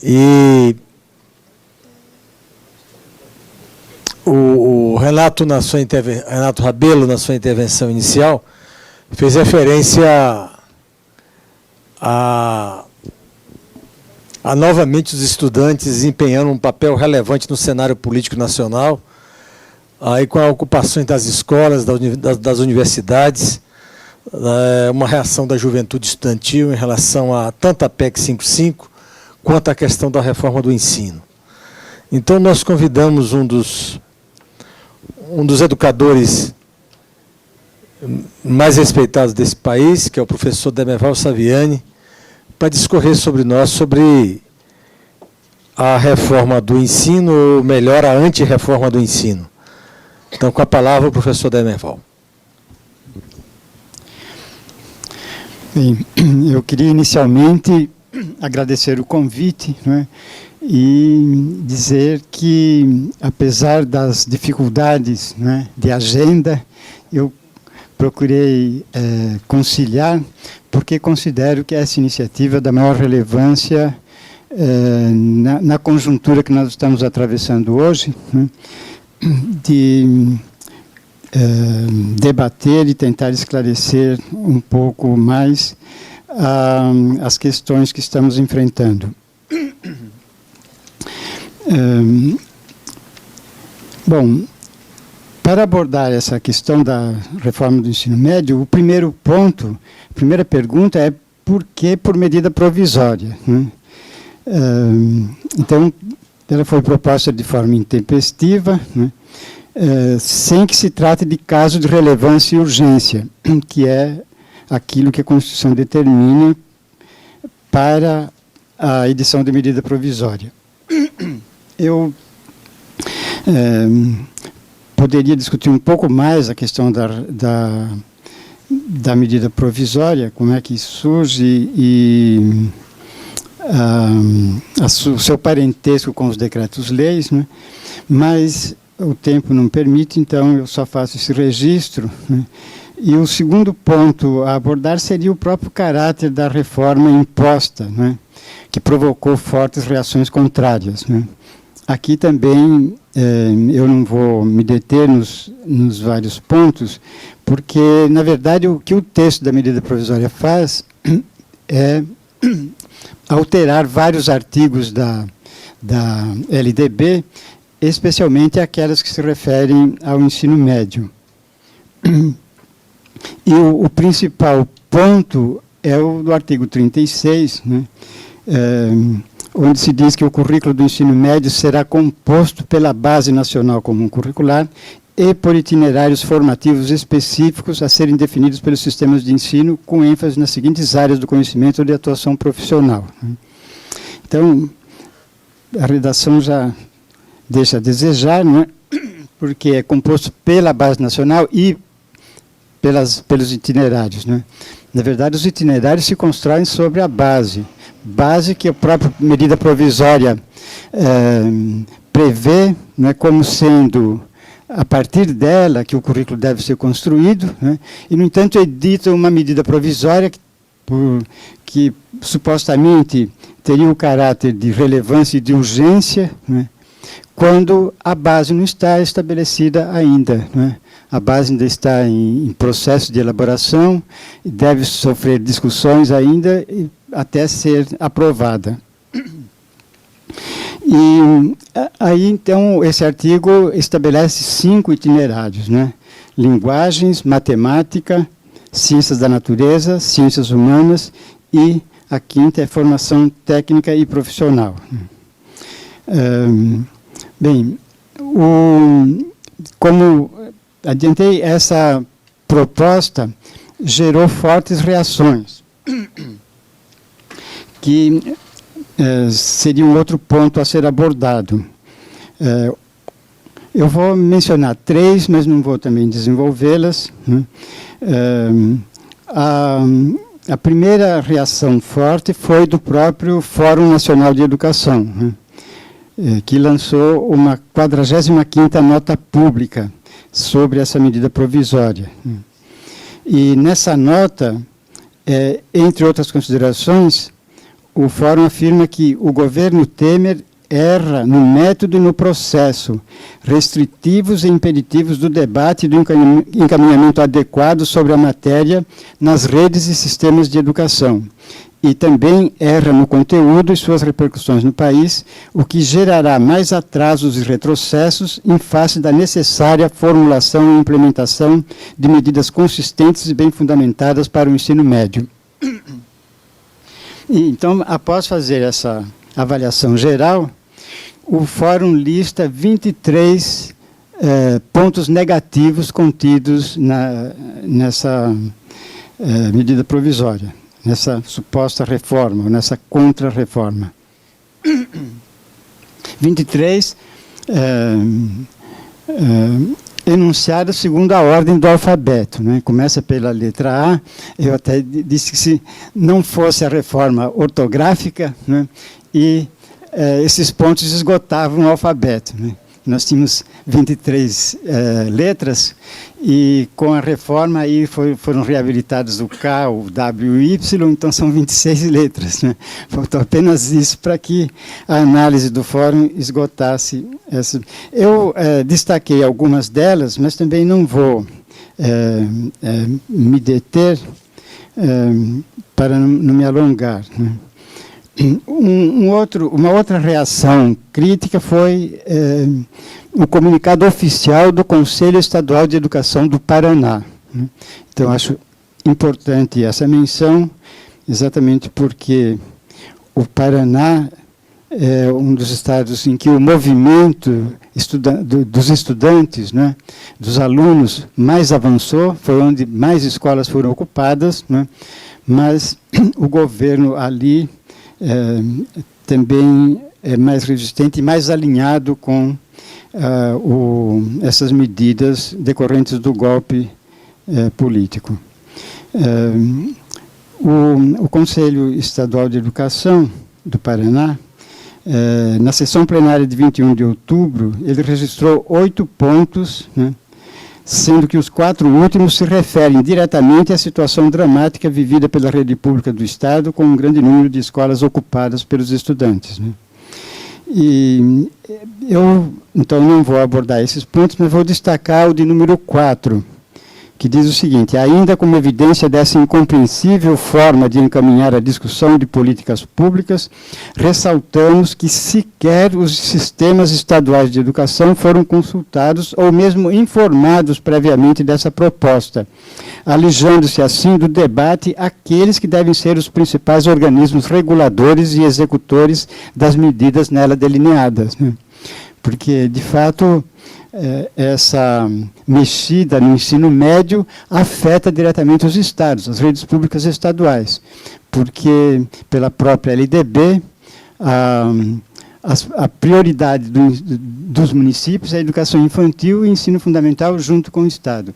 E o Renato Rabelo, na sua intervenção inicial, fez referência a novamente os estudantes desempenhando um papel relevante no cenário político nacional, aí com a ocupação das escolas, das universidades, uma reação da juventude estudantil em relação a tanto a PEC 55 quanto a questão da reforma do ensino. Então, nós convidamos um dos educadores mais respeitados desse país, que é o professor Demerval Saviani, para discorrer sobre a reforma do ensino, ou melhor, a antirreforma do ensino. Então, com a palavra, o professor Demerval. Bem, eu queria inicialmente agradecer o convite, né, e dizer que, apesar das dificuldades, né, de agenda, eu procurei conciliar, porque considero que essa iniciativa é da maior relevância na conjuntura que nós estamos atravessando hoje, né, de debater e tentar esclarecer um pouco mais as questões que estamos enfrentando. Bom, para abordar essa questão da reforma do ensino médio, o primeiro ponto, a primeira pergunta é por que por medida provisória, né? Então, ela foi proposta de forma intempestiva, né? Sem que se trate de caso de relevância e urgência, que é aquilo que a Constituição determina para a edição de medida provisória. Eu poderia discutir um pouco mais a questão da medida provisória, como é que surge e o seu parentesco com os decretos-leis, né? Mas o tempo não permite, então eu só faço esse registro, né? E o segundo ponto a abordar seria o próprio caráter da reforma imposta, né? Que provocou fortes reações contrárias, né? Aqui também eu não vou me deter nos vários pontos, porque, na verdade, o que o texto da medida provisória faz é alterar vários artigos da LDB, especialmente aquelas que se referem ao ensino médio. E o principal ponto é o do artigo 36, né, onde se diz que o currículo do ensino médio será composto pela Base Nacional Comum Curricular e por itinerários formativos específicos a serem definidos pelos sistemas de ensino, com ênfase nas seguintes áreas do conhecimento ou de atuação profissional. Então, a redação já deixa a desejar, né, porque é composto pela Base Nacional e pelos itinerários, né? Na verdade, os itinerários se constroem sobre a base que a própria medida provisória prevê, né, como sendo a partir dela que o currículo deve ser construído, né, e, no entanto, edita uma medida provisória que supostamente teria o caráter de relevância e de urgência, né, quando a base não está estabelecida ainda, né? A base ainda está em processo de elaboração, deve sofrer discussões ainda até ser aprovada. E aí, então, esse artigo estabelece 5 itinerários, né? Linguagens, matemática, ciências da natureza, ciências humanas e a 5ª é formação técnica e profissional. Bem, como adiantei, essa proposta gerou fortes reações, que seria um outro ponto a ser abordado. Eu vou mencionar 3, mas não vou também desenvolvê-las, né? A primeira reação forte foi do próprio Fórum Nacional de Educação, né, que lançou uma 45ª nota pública sobre essa medida provisória. E nessa nota, entre outras considerações, o fórum afirma que o governo Temer erra no método e no processo, restritivos e impeditivos do debate e do encaminhamento adequado sobre a matéria nas redes e sistemas de educação. E também erra no conteúdo e suas repercussões no país, o que gerará mais atrasos e retrocessos em face da necessária formulação e implementação de medidas consistentes e bem fundamentadas para o ensino médio. E, então, após fazer essa avaliação geral, o fórum lista 23 pontos negativos contidos nessa medida provisória, nessa suposta reforma, ou nessa contra-reforma. 23 enunciados segundo a ordem do alfabeto, né? Começa pela letra A. Eu até disse que se não fosse a reforma ortográfica, né, e esses pontos esgotavam o alfabeto, né? Nós tínhamos 23 letras, e com a reforma aí foram reabilitados o K, o W e o Y, então são 26 letras, né? Faltou apenas isso para que a análise do fórum esgotasse essa. Eu destaquei algumas delas, mas também não vou me deter para não me alongar, né? Uma outra reação crítica foi o comunicado oficial do Conselho Estadual de Educação do Paraná, né? Então, acho importante essa menção, exatamente porque o Paraná é um dos estados em que o movimento dos estudantes, né, dos alunos, mais avançou, foi onde mais escolas foram ocupadas, né, mas o governo ali também é mais resistente e mais alinhado com essas medidas decorrentes do golpe político. O Conselho Estadual de Educação do Paraná, na sessão plenária de 21 de outubro, ele registrou 8 pontos, né, sendo que os 4 últimos se referem diretamente à situação dramática vivida pela rede pública do Estado, com um grande número de escolas ocupadas pelos estudantes, né? E eu, então, não vou abordar esses pontos, mas vou destacar o de número 4, que diz o seguinte: ainda como evidência dessa incompreensível forma de encaminhar a discussão de políticas públicas, ressaltamos que sequer os sistemas estaduais de educação foram consultados ou mesmo informados previamente dessa proposta, alijando-se assim do debate aqueles que devem ser os principais organismos reguladores e executores das medidas nela delineadas, né? Porque, de fato, essa mexida no ensino médio afeta diretamente os estados, as redes públicas estaduais, porque, pela própria LDB, a prioridade dos municípios é a educação infantil e ensino fundamental junto com o Estado.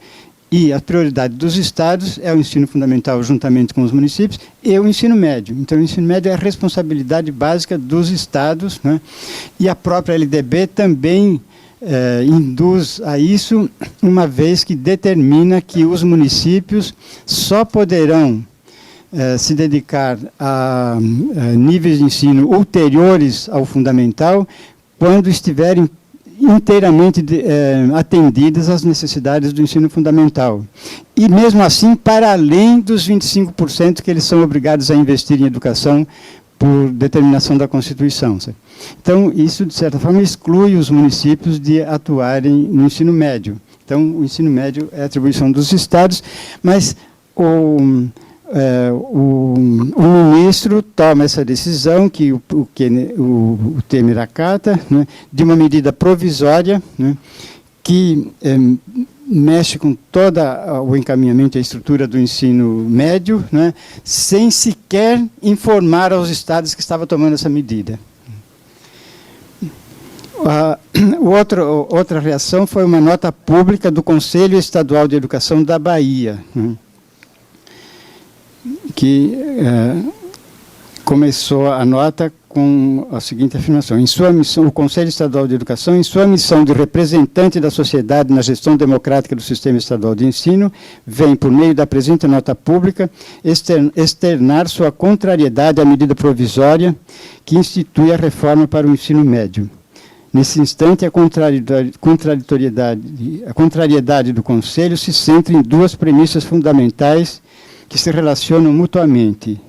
E a prioridade dos estados é o ensino fundamental juntamente com os municípios e o ensino médio. Então, o ensino médio é a responsabilidade básica dos estados, né? E a própria LDB também induz a isso, uma vez que determina que os municípios só poderão se dedicar a níveis de ensino ulteriores ao fundamental quando estiverem inteiramente atendidas às necessidades do ensino fundamental. E, mesmo assim, para além dos 25% que eles são obrigados a investir em educação por determinação da Constituição. Então, isso, de certa forma, exclui os municípios de atuarem no ensino médio. Então, o ensino médio é atribuição dos estados, mas o ministro toma essa decisão, que o Temer acata, né, de uma medida provisória, né, que mexe com todo o encaminhamento e a estrutura do ensino médio, né, sem sequer informar aos estados que estava tomando essa medida. Outra reação foi uma nota pública do Conselho Estadual de Educação da Bahia, né, que começou a nota com a seguinte afirmação: em sua missão, o Conselho Estadual de Educação, em sua missão de representante da sociedade na gestão democrática do sistema estadual de ensino, vem, por meio da presente nota pública, externar sua contrariedade à medida provisória que institui a reforma para o ensino médio. Nesse instante, a contrariedade do Conselho se centra em duas premissas fundamentais que se relacionam mutuamente.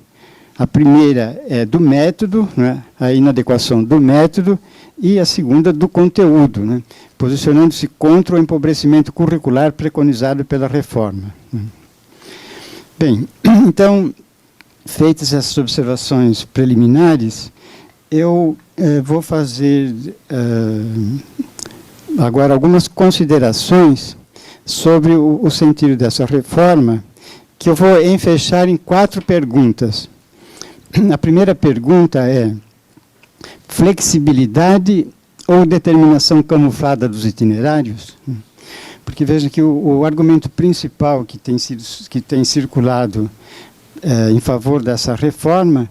A primeira é do método, né, a inadequação do método, e a segunda do conteúdo, né, posicionando-se contra o empobrecimento curricular preconizado pela reforma. Bem, então, feitas essas observações preliminares, eu vou fazer agora algumas considerações sobre o sentido dessa reforma, que eu vou enfechar em 4 perguntas. A primeira pergunta é: flexibilidade ou determinação camuflada dos itinerários? Porque veja que o argumento principal que tem circulado em favor dessa reforma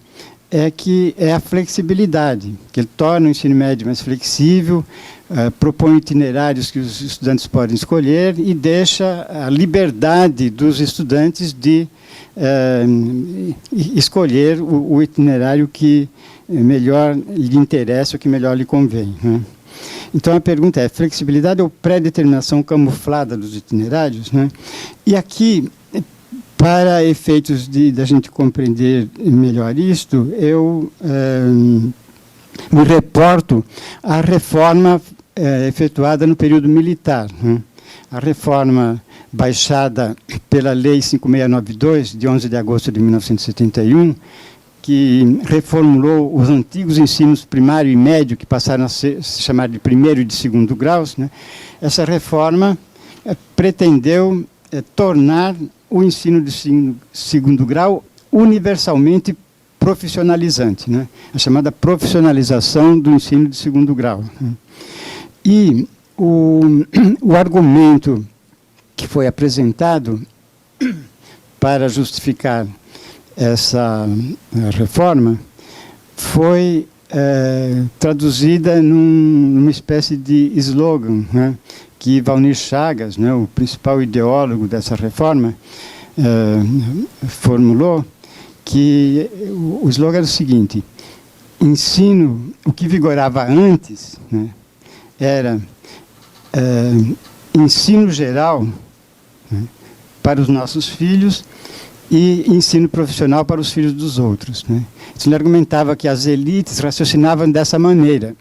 é a flexibilidade, que ele torna o ensino médio mais flexível, propõe itinerários que os estudantes podem escolher e deixa a liberdade dos estudantes de escolher o itinerário que melhor lhe interessa, o que melhor lhe convém, né? Então, a pergunta é: flexibilidade ou pré-determinação camuflada dos itinerários, né? E aqui, para efeitos da gente compreender melhor isto, eu me reporto à reforma efetuada no período militar, né? A reforma baixada pela Lei 5692, de 11 de agosto de 1971, que reformulou os antigos ensinos primário e médio, que passaram a se chamar de primeiro e de segundo graus, né? Essa reforma pretendeu tornar o ensino de segundo grau universalmente profissionalizante, né? A chamada profissionalização do ensino de segundo grau, né? E o argumento que foi apresentado para justificar essa reforma foi traduzida numa espécie de slogan, né, que Valnir Chagas, né, o principal ideólogo dessa reforma, formulou, que o slogan era o seguinte: ensino, o que vigorava antes, né, era ensino geral, né, para os nossos filhos e ensino profissional para os filhos dos outros, né. Ele argumentava que as elites raciocinavam dessa maneira.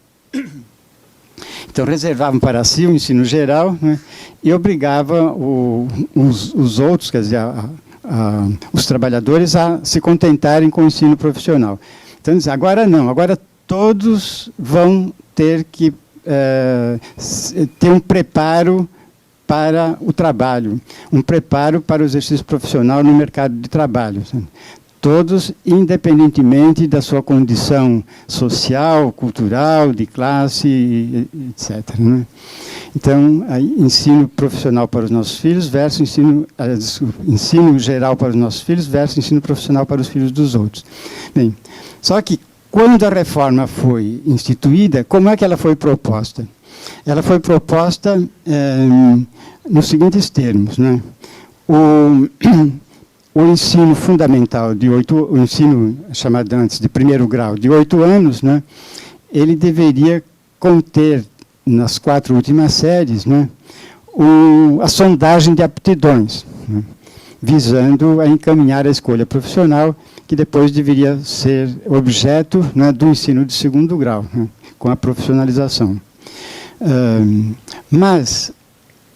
Então, reservavam para si o ensino geral, né, e obrigavam os outros, quer dizer, os trabalhadores, a se contentarem com o ensino profissional. Então, agora não, agora todos vão ter que ter um preparo para o trabalho, um preparo para o exercício profissional no mercado de trabalho. Todos, independentemente da sua condição social, cultural, de classe, etc., né? Então, ensino profissional para os nossos filhos versus ensino geral para os nossos filhos versus ensino profissional para os filhos dos outros. Bem, só que quando a reforma foi instituída, como é que ela foi proposta? Ela foi proposta nos seguintes termos, né? O ensino fundamental, o ensino chamado antes de primeiro grau, de 8 anos, né, ele deveria conter, nas 4 últimas séries, né, a sondagem de aptidões, né, visando a encaminhar a escolha profissional, que depois deveria ser objeto, né, do ensino de segundo grau, né, com a profissionalização. Mas,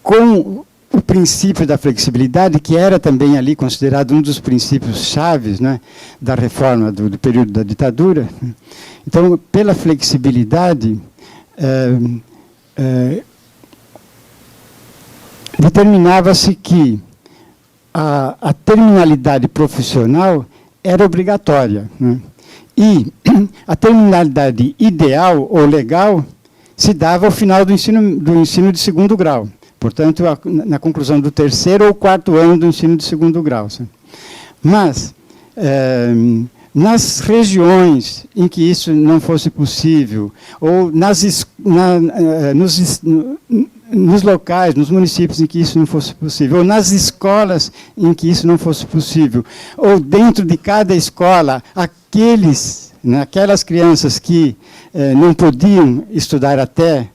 com o princípio da flexibilidade, que era também ali considerado um dos princípios chaves, né, da reforma do período da ditadura, então, pela flexibilidade, determinava-se que a terminalidade profissional era obrigatória, né, e a terminalidade ideal ou legal se dava ao final do ensino de segundo grau. Portanto, na conclusão do 3º ou 4º ano do ensino de segundo grau. Mas, nas regiões em que isso não fosse possível, ou nos locais, nos municípios em que isso não fosse possível, ou nas escolas em que isso não fosse possível, ou dentro de cada escola, aquelas crianças que não podiam estudar até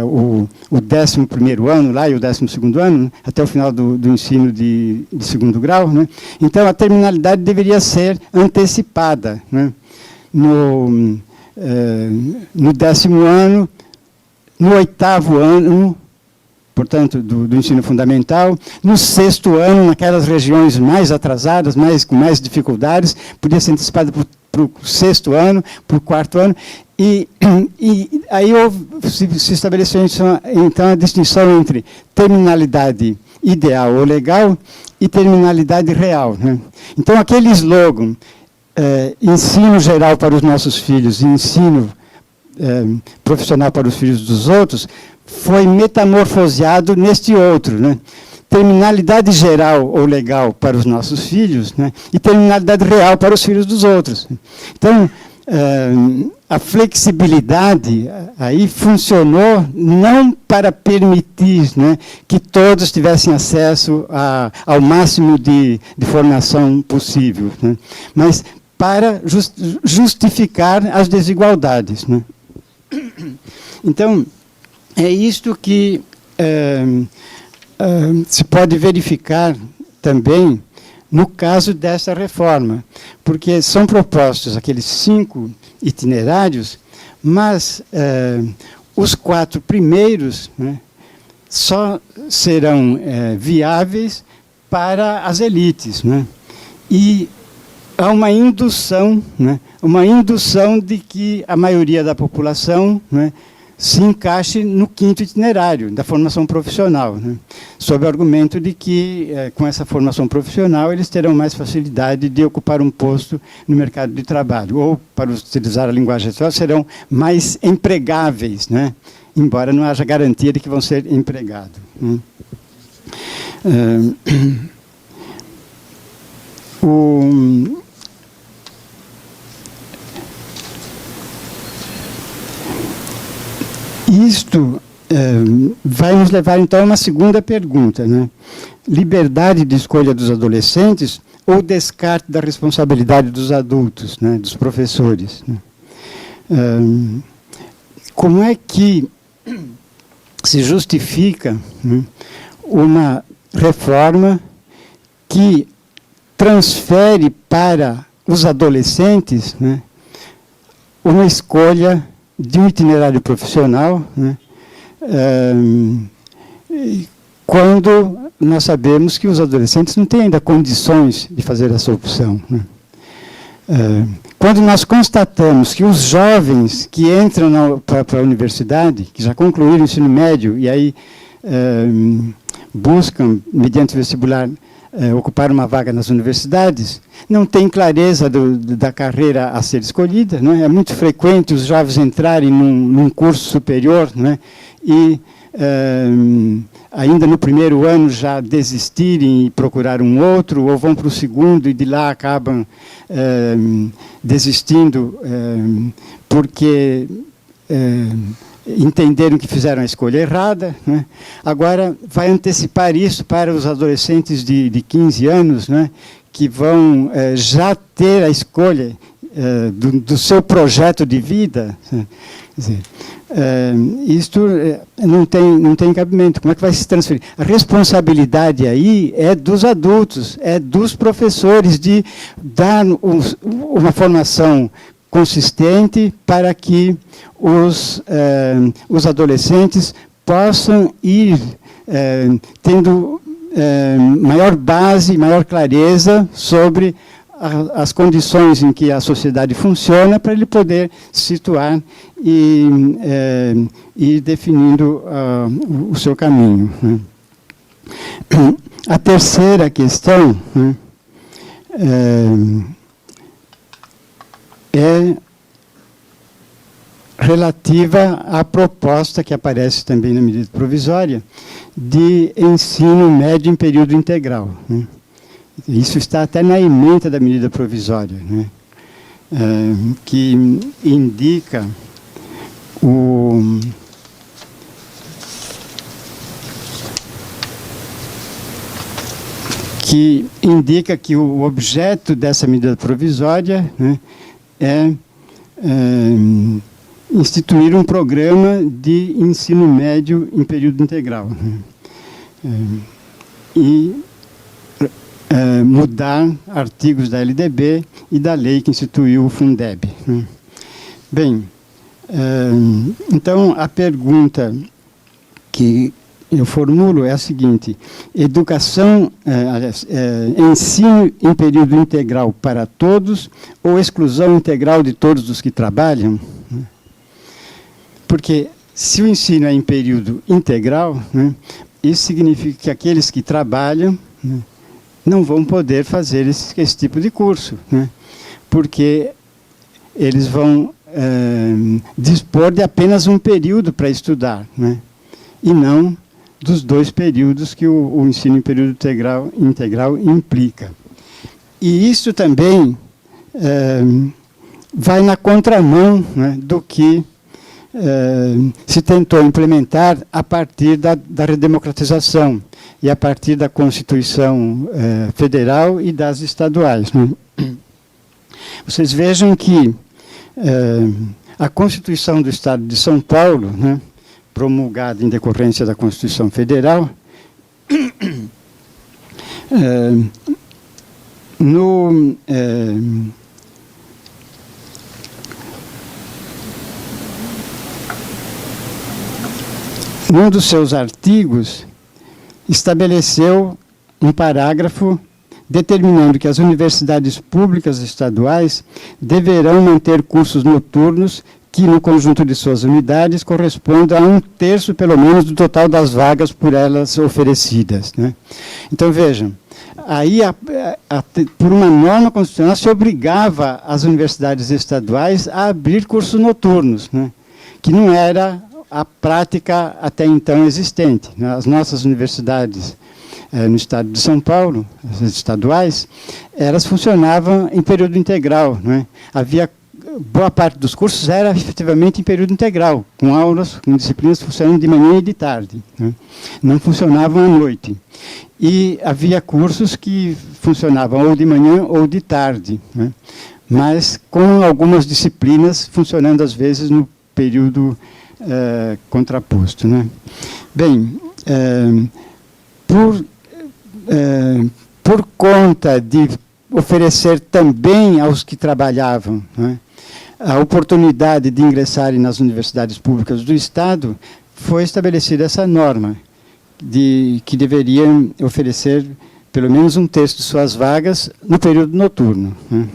o 11º ano lá, e o 12º ano, né, até o final do ensino de segundo grau, né? Então, a terminalidade deveria ser antecipada, né? No 10º ano, no 8º ano, portanto, do ensino fundamental, no 6º ano, naquelas regiões mais atrasadas, com mais dificuldades, podia ser antecipada para o 6º ano, para o 4º ano, e aí se estabeleceu, então, a distinção entre terminalidade ideal ou legal e terminalidade real, né? Então, aquele slogan, ensino geral para os nossos filhos e ensino profissional para os filhos dos outros, foi metamorfoseado neste outro, né? Terminalidade geral ou legal para os nossos filhos, né? E terminalidade real para os filhos dos outros. Então, a flexibilidade aí funcionou não para permitir, né, que todos tivessem acesso ao máximo de formação possível, né, mas para justificar as desigualdades, né. Então, é isto que se pode verificar também no caso dessa reforma, porque são propostos aqueles 5 itinerários, mas os 4 primeiros, né, só serão viáveis para as elites, né, e há uma indução de que a maioria da população, né, se encaixe no 5º itinerário da formação profissional, né, sob o argumento de que, com essa formação profissional, eles terão mais facilidade de ocupar um posto no mercado de trabalho, ou, para utilizar a linguagem atual, serão mais empregáveis, né, embora não haja garantia de que vão ser empregados, né. Isto vai nos levar, então, a uma segunda pergunta, né? Liberdade de escolha dos adolescentes ou descarte da responsabilidade dos adultos, né, dos professores, né? Como é que se justifica, né, uma reforma que transfere para os adolescentes, né, uma escolha de um itinerário profissional, né, quando nós sabemos que os adolescentes não têm ainda condições de fazer essa opção, né. Quando nós constatamos que os jovens que entram para a universidade, que já concluíram o ensino médio e aí buscam, mediante vestibular, ocupar uma vaga nas universidades, não tem clareza da carreira a ser escolhida, não é? É muito frequente os jovens entrarem num curso superior, não é? E ainda no primeiro ano já desistirem e procurar um outro, ou vão para o segundo e de lá acabam desistindo porque entenderam que fizeram a escolha errada, né? Agora, vai antecipar isso para os adolescentes de 15 anos, né, que vão já ter a escolha do seu projeto de vida. Quer dizer, isto não tem cabimento. Como é que vai se transferir? A responsabilidade aí é dos adultos, é dos professores, de dar uma formação consistente para que os adolescentes possam ir tendo maior base, maior clareza sobre as condições em que a sociedade funciona, para ele poder se situar e ir definindo o seu caminho, né. A terceira questão, né, é relativa à proposta que aparece também na medida provisória de ensino médio em período integral, né. Isso está até na ementa da medida provisória, né. que indica que o objeto dessa medida provisória, né, é instituir um programa de ensino médio em período integral, né, e mudar artigos da LDB e da lei que instituiu o Fundeb, né. Bem, então a pergunta que eu formulo é a seguinte: ensino em período integral para todos ou exclusão integral de todos os que trabalham? Porque se o ensino é em período integral, né, isso significa que aqueles que trabalham, né, não vão poder fazer esse tipo de curso, né, porque eles vão dispor de apenas um período para estudar, né, e não dos 2 períodos que o ensino em período integral implica. E isso também vai na contramão, né, do que se tentou implementar a partir da redemocratização e a partir da Constituição Federal e das estaduais, né. Vocês vejam que a Constituição do Estado de São Paulo, né, promulgada em decorrência da Constituição Federal, num dos seus artigos, estabeleceu um parágrafo determinando que as universidades públicas estaduais deverão manter cursos noturnos que, no conjunto de suas unidades, correspondam a 1/3, pelo menos, do total das vagas por elas oferecidas, né? Então, vejam, aí, por uma norma constitucional, se obrigava as universidades estaduais a abrir cursos noturnos, né, que não era a prática até então existente, né? As nossas universidades no estado de São Paulo, as estaduais, elas funcionavam em período integral, né? Havia boa parte dos cursos era efetivamente em período integral, com aulas, com disciplinas funcionando de manhã e de tarde, né? Não funcionavam à noite. E havia cursos que funcionavam ou de manhã ou de tarde, né? Mas com algumas disciplinas funcionando às vezes no período contraposto, né? Bem, por conta de oferecer também aos que trabalhavam, né, a oportunidade de ingressarem nas universidades públicas do Estado, foi estabelecida essa norma, que deveriam oferecer pelo menos 1/3 de suas vagas no período noturno, né.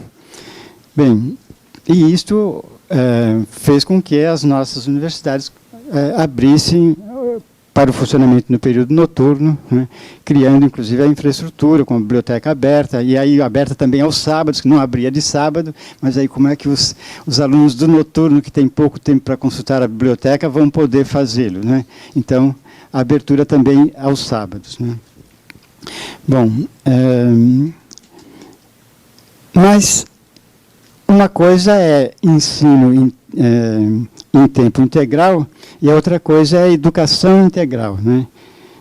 Bem, e isto fez com que as nossas universidades abrissem para o funcionamento no período noturno, né, criando, inclusive, a infraestrutura, com a biblioteca aberta, e aí aberta também aos sábados, que não abria de sábado, mas aí como é que os alunos do noturno, que têm pouco tempo para consultar a biblioteca, vão poder fazê-lo, né? Então, a abertura também aos sábados, né? Bom, mas uma coisa é ensino em tempo integral, e a outra coisa é educação integral, né?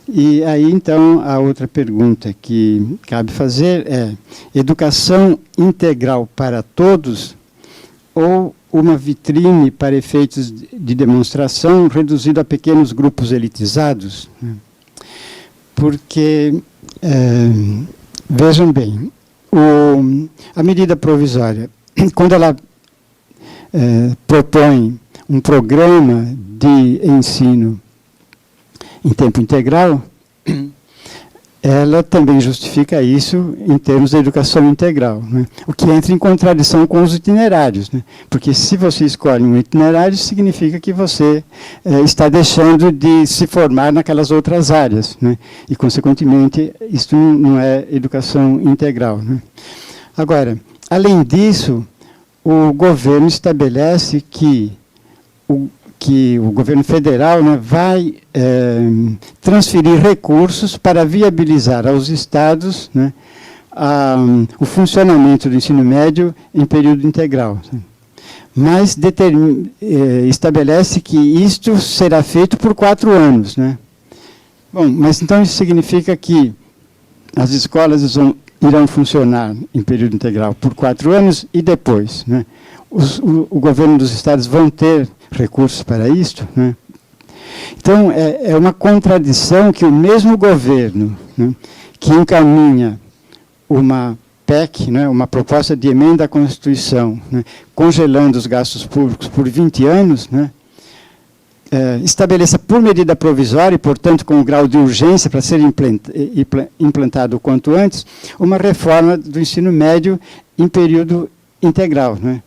E aí, então, a outra pergunta que cabe fazer é: educação integral para todos ou uma vitrine para efeitos de demonstração reduzida a pequenos grupos elitizados? Porque, vejam bem, a medida provisória, quando ela propõe um programa de ensino em tempo integral, ela também justifica isso em termos da educação integral, né? O que entra em contradição com os itinerários, né? Porque se você escolhe um itinerário, significa que você está deixando de se formar naquelas outras áreas, né? E, consequentemente, isso não é educação integral, né? Agora, além disso, o governo estabelece que o governo federal, né, vai transferir recursos para viabilizar aos estados, né, o funcionamento do ensino médio em período integral. Mas estabelece que isto será feito por 4 anos. Né? Bom, mas então isso significa que as escolas irão funcionar em período integral por 4 anos e depois, né? O governo dos estados vão ter recursos para isto, né? Então, é uma contradição que o mesmo governo, né, que encaminha uma PEC, né, uma proposta de emenda à Constituição, né, congelando os gastos públicos por 20 anos, né, estabeleça por medida provisória e, portanto, com um grau de urgência para ser implantado o quanto antes, uma reforma do ensino médio em período integral. Né?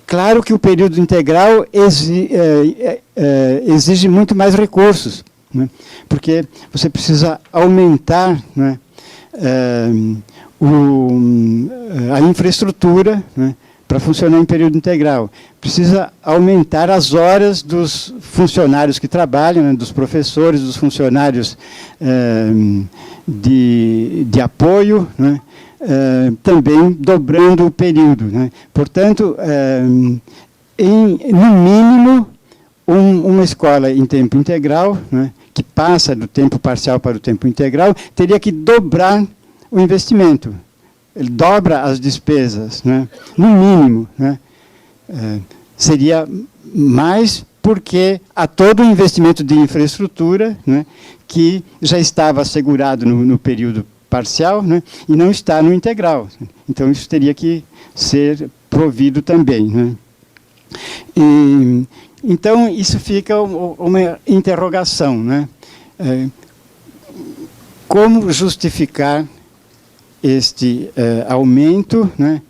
Claro que o período integral exige muito mais recursos, né? Porque você precisa aumentar, né, a infraestrutura, né, para funcionar em período integral. Precisa aumentar as horas dos funcionários que trabalham, né, dos professores, dos funcionários de apoio, né, também dobrando o período. Né. Portanto, no mínimo, uma escola em tempo integral, né, que passa do tempo parcial para o tempo integral, teria que dobrar o investimento. Ele dobra as despesas, né? No mínimo. Né? Seria mais porque há todo o investimento de infraestrutura, né, que já estava assegurado no período parcial, né, e não está no integral. Então, isso teria que ser provido também. Né? Então, isso fica uma interrogação. Né? Como justificar este aumento, né,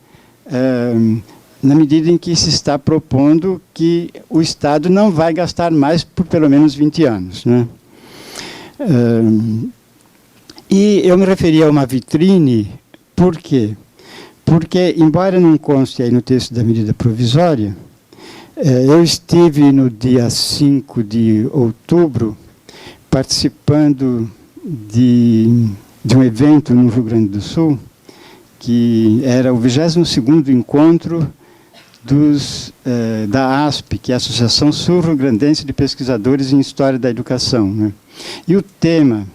na medida em que se está propondo que o Estado não vai gastar mais por pelo menos 20 anos. Né? E eu me referi a uma vitrine, por quê? Porque, embora não conste aí no texto da medida provisória, eu estive no dia 5 de outubro participando de um evento no Rio Grande do Sul, que era o 22º encontro da ASP, que é a Associação Sul-Rio-Grandense de Pesquisadores em História da Educação. Né? E o tema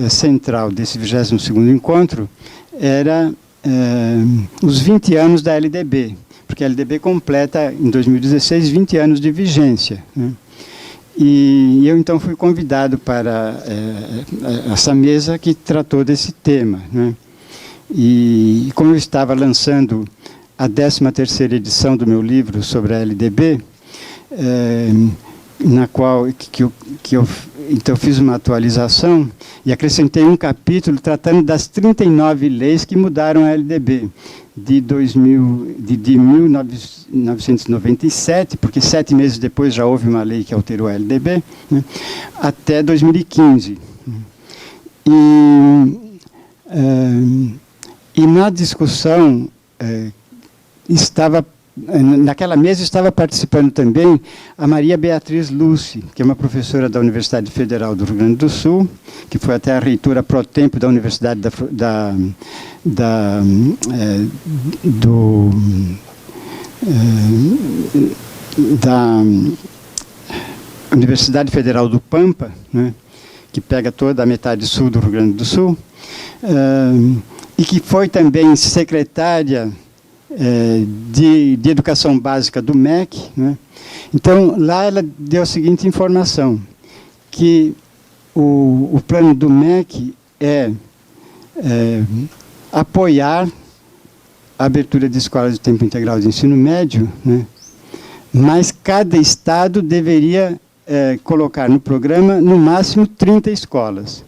central desse 22º encontro era os 20 anos da LDB, porque a LDB completa, em 2016, 20 anos de vigência. Né? E eu, então, fui convidado para essa mesa que tratou desse tema. Né? E como eu estava lançando a 13ª edição do meu livro sobre a LDB, na qual eu então fiz uma atualização e acrescentei um capítulo tratando das 39 leis que mudaram a LDB de 1997, porque 7 meses depois já houve uma lei que alterou a LDB, né, até 2015. E na discussão naquela mesa estava participando também a Maria Beatriz Lúcia, que é uma professora da Universidade Federal do Rio Grande do Sul, que foi até a reitora pro tempo da Universidade da Universidade Federal do Pampa, né, que pega toda a metade sul do Rio Grande do Sul, e que foi também secretária de Educação Básica do MEC. Né? Então, lá ela deu a seguinte informação, que o plano do MEC é apoiar a abertura de escolas de tempo integral de ensino médio, né? Mas cada estado deveria colocar no programa, no máximo, 30 escolas.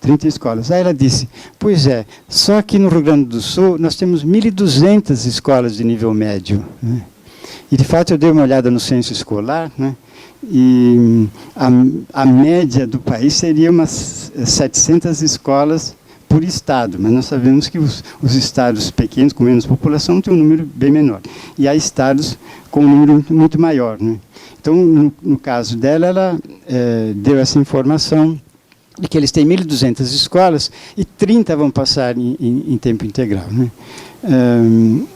30 escolas. Aí ela disse, pois é, só que no Rio Grande do Sul nós temos 1.200 escolas de nível médio. Né? E, de fato, eu dei uma olhada no censo escolar, né? E a média do país seria umas 700 escolas por estado, mas nós sabemos que os estados pequenos, com menos população, têm um número bem menor. E há estados com um número muito maior. Né? Então, no caso dela, ela deu essa informação de que eles têm 1.200 escolas e 30 vão passar em tempo integral, né?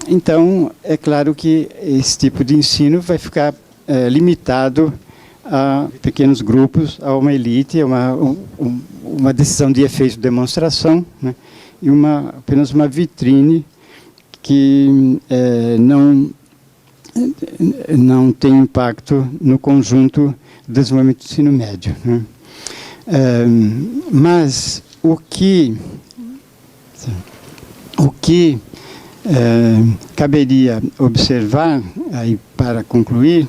Então, é claro que esse tipo de ensino vai ficar limitado a pequenos grupos, a uma elite, a uma decisão de efeito de demonstração, né? E apenas uma vitrine que não tem impacto no conjunto do desenvolvimento do ensino médio, né? Mas o que caberia observar, aí para concluir,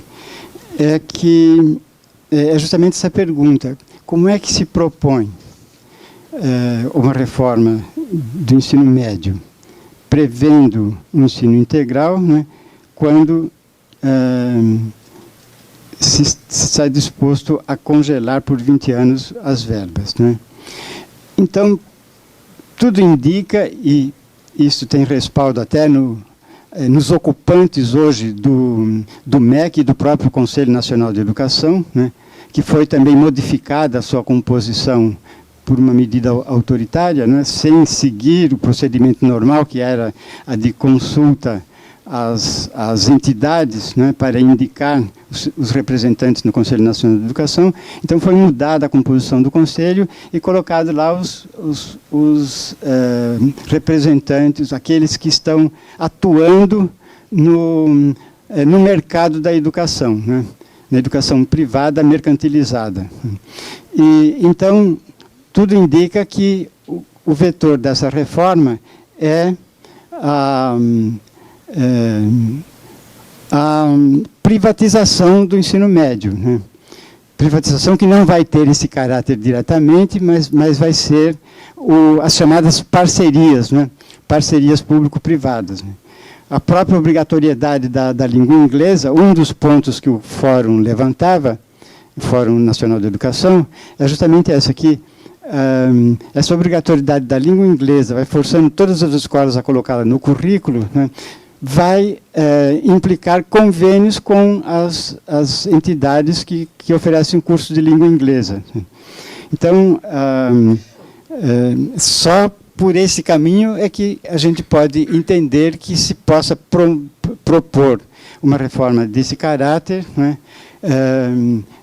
é que é justamente essa pergunta: como é que se propõe uma reforma do ensino médio, prevendo um ensino integral, né, quando se está disposto a congelar por 20 anos as verbas, né? Então, tudo indica, e isso tem respaldo até nos ocupantes hoje do MEC e do próprio Conselho Nacional de Educação, né, que foi também modificada a sua composição por uma medida autoritária, né, sem seguir o procedimento normal, que era a de consulta às entidades, né, para indicar os representantes no Conselho Nacional de Educação. Então, foi mudada a composição do Conselho e colocado lá os representantes, aqueles que estão atuando no mercado da educação, né, na educação privada mercantilizada. E, então, tudo indica que o vetor dessa reforma é a privatização do ensino médio, né? Privatização que não vai ter esse caráter diretamente, mas vai ser as chamadas parcerias, né? Parcerias público-privadas, né? A própria obrigatoriedade da língua inglesa, um dos pontos que o Fórum levantava, o Fórum Nacional de Educação, é justamente essa aqui. Essa obrigatoriedade da língua inglesa vai forçando todas as escolas a colocá-la no currículo, né, vai implicar convênios com as entidades que oferecem curso de língua inglesa. Então, só por esse caminho é que a gente pode entender que se possa propor uma reforma desse caráter, né,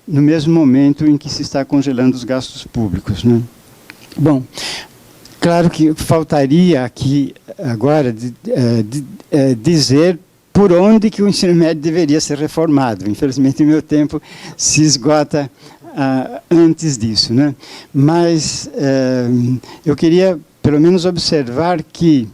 no mesmo momento em que se está congelando os gastos públicos, né? Bom, claro que faltaria aqui agora dizer por onde que o ensino médio deveria ser reformado. Infelizmente, o meu tempo se esgota antes disso, né? Mas eu queria, pelo menos, observar que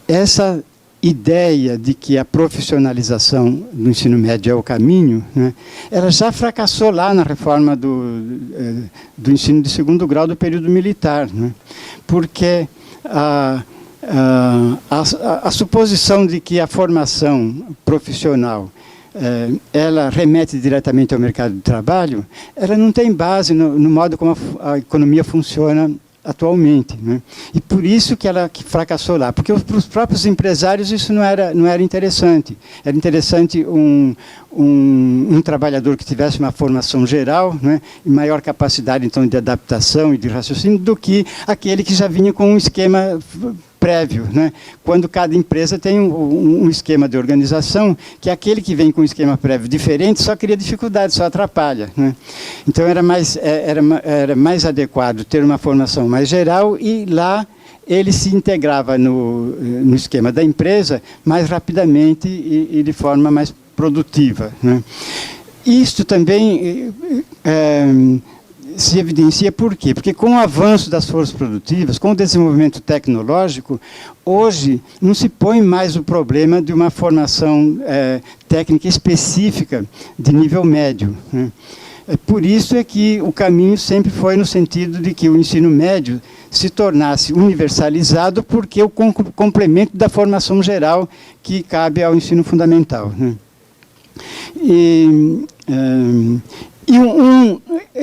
essa ideia de que a profissionalização do ensino médio é o caminho, né, ela já fracassou lá na reforma do ensino de segundo grau do período militar, né, porque a suposição de que a formação profissional ela remete diretamente ao mercado de trabalho, ela não tem base no modo como a economia funciona atualmente, né? E por isso que ela fracassou lá, porque para os próprios empresários isso não era interessante. Era interessante um trabalhador que tivesse uma formação geral, né, e maior capacidade então de adaptação e de raciocínio do que aquele que já vinha com um esquema prévio, né? Quando cada empresa tem um esquema de organização, que aquele que vem com um esquema prévio diferente só cria dificuldade, só atrapalha, né? Então era mais adequado ter uma formação mais geral e lá ele se integrava no esquema da empresa mais rapidamente e de forma mais produtiva, né? Isto também se evidencia por quê? Porque com o avanço das forças produtivas, com o desenvolvimento tecnológico, hoje não se põe mais o problema de uma formação técnica específica de nível médio, né? Por isso é que o caminho sempre foi no sentido de que o ensino médio se tornasse universalizado, porque é o complemento da formação geral que cabe ao ensino fundamental, né? E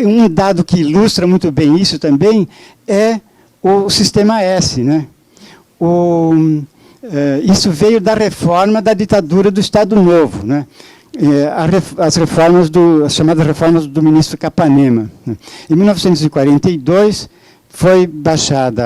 um dado que ilustra muito bem isso também é o sistema S, né? Isso veio da reforma da ditadura do Estado Novo, né? as as chamadas reformas do ministro Capanema. Em 1942, foi baixado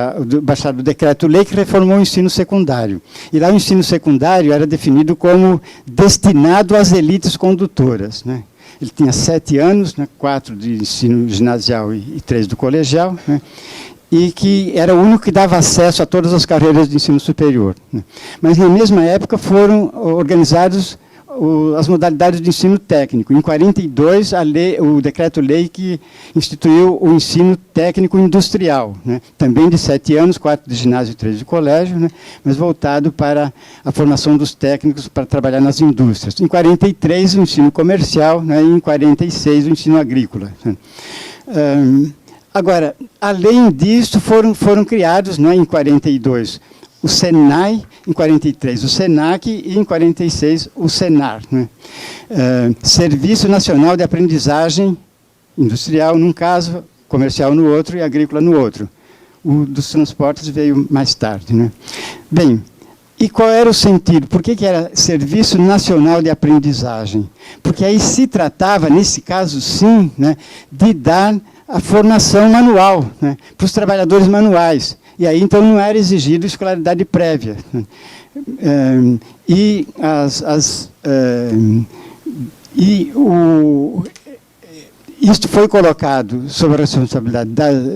o decreto-lei que reformou o ensino secundário. E lá o ensino secundário era definido como destinado às elites condutoras, né? Ele tinha 7 anos, né, 4 de ensino ginasial e 3 do colegial, né, e que era o único que dava acesso a todas as carreiras de ensino superior, né. Mas, na mesma época, foram organizados as modalidades de ensino técnico. Em 1942, o decreto-lei que instituiu o ensino técnico industrial, né, também de 7 anos, 4 de ginásio e 3 de colégio, né, mas voltado para a formação dos técnicos para trabalhar nas indústrias. Em 1943, o ensino comercial, né, e em 1946, o ensino agrícola. Né. Agora, além disso, foram criados, né, em 1942, o SENAI, em 43 o SENAC e em 46 o SENAR, né? Serviço Nacional de Aprendizagem Industrial num caso, comercial no outro e agrícola no outro. O dos transportes veio mais tarde, né? Bem, e qual era o sentido? Por que era Serviço Nacional de Aprendizagem? Porque aí se tratava, nesse caso sim, né, de dar a formação manual, né, para os trabalhadores manuais. E aí, então, não era exigido escolaridade prévia. Isto foi colocado sob a responsabilidade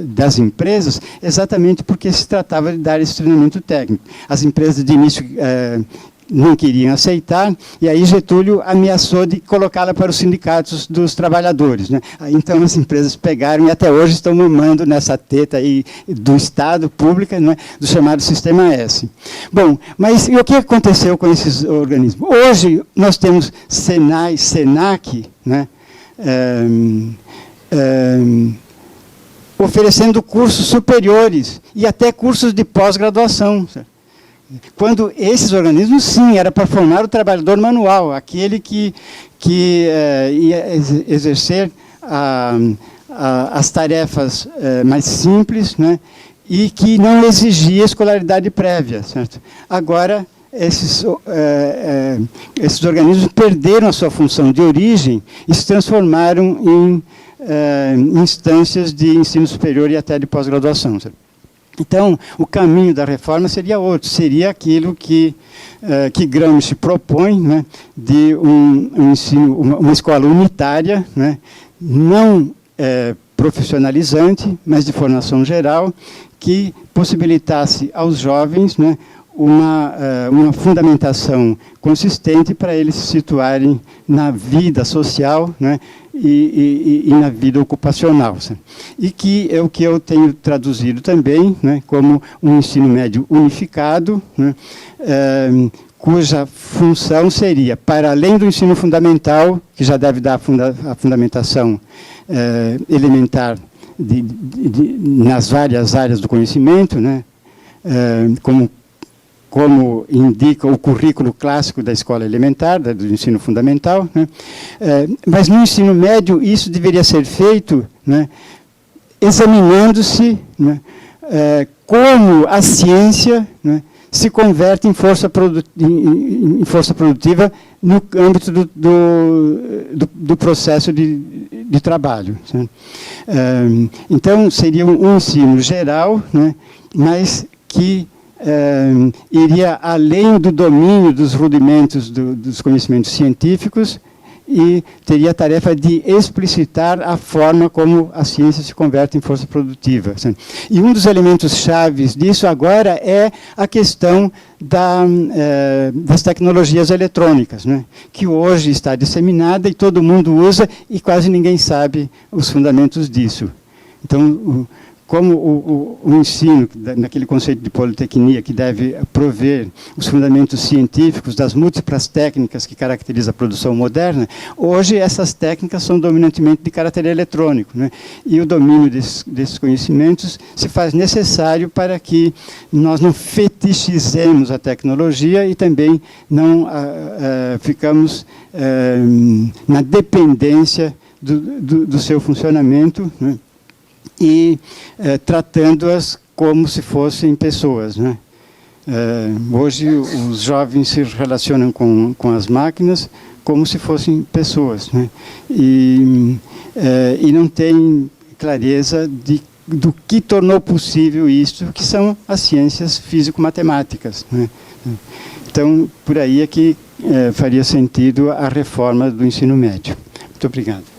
das empresas exatamente porque se tratava de dar esse treinamento técnico. As empresas, de início, não queriam aceitar, e aí Getúlio ameaçou de colocá-la para os sindicatos dos trabalhadores, né? Aí, então, as empresas pegaram e até hoje estão mamando nessa teta aí do Estado, pública, né, do chamado Sistema S. Bom, mas e o que aconteceu com esses organismos? Hoje, nós temos SENAI, SENAC, né, oferecendo cursos superiores e até cursos de pós-graduação, certo? Quando esses organismos, sim, era para formar o trabalhador manual, aquele que ia exercer as tarefas mais simples, né, e que não exigia escolaridade prévia, certo? Agora, esses organismos perderam a sua função de origem e se transformaram em instâncias de ensino superior e até de pós-graduação, certo? Então, o caminho da reforma seria outro, seria aquilo que Gramsci propõe, né, de uma escola unitária, né, não profissionalizante, mas de formação geral, que possibilitasse aos jovens, né, uma fundamentação consistente para eles se situarem na vida social, né, e na vida ocupacional. E que é o que eu tenho traduzido também, né, como um ensino médio unificado, né, cuja função seria, para além do ensino fundamental, que já deve dar a fundamentação elementar nas várias áreas do conhecimento, né, como indica o currículo clássico da escola elementar, do ensino fundamental, né? Mas no ensino médio isso deveria ser feito, né, examinando-se, né, como a ciência, né, se converte em força produtiva no âmbito do processo de trabalho. Né? Então, seria um ensino geral, né, mas que iria além do domínio dos rudimentos dos conhecimentos científicos e teria a tarefa de explicitar a forma como a ciência se converte em força produtiva. E um dos elementos chaves disso agora é a questão das tecnologias eletrônicas, né, que hoje está disseminada e todo mundo usa e quase ninguém sabe os fundamentos disso. Então, como o ensino, naquele conceito de politecnia, que deve prover os fundamentos científicos das múltiplas técnicas que caracterizam a produção moderna, hoje essas técnicas são dominantemente de caráter eletrônico, né? E o domínio desses conhecimentos se faz necessário para que nós não fetichizemos a tecnologia e também não ficamos na dependência do seu funcionamento, né? E tratando-as como se fossem pessoas, né? Hoje os jovens se relacionam com as máquinas como se fossem pessoas, né? E não tem clareza do que tornou possível isso, que são as ciências físico-matemáticas, né? Então, por aí é que faria sentido a reforma do ensino médio. Muito obrigado.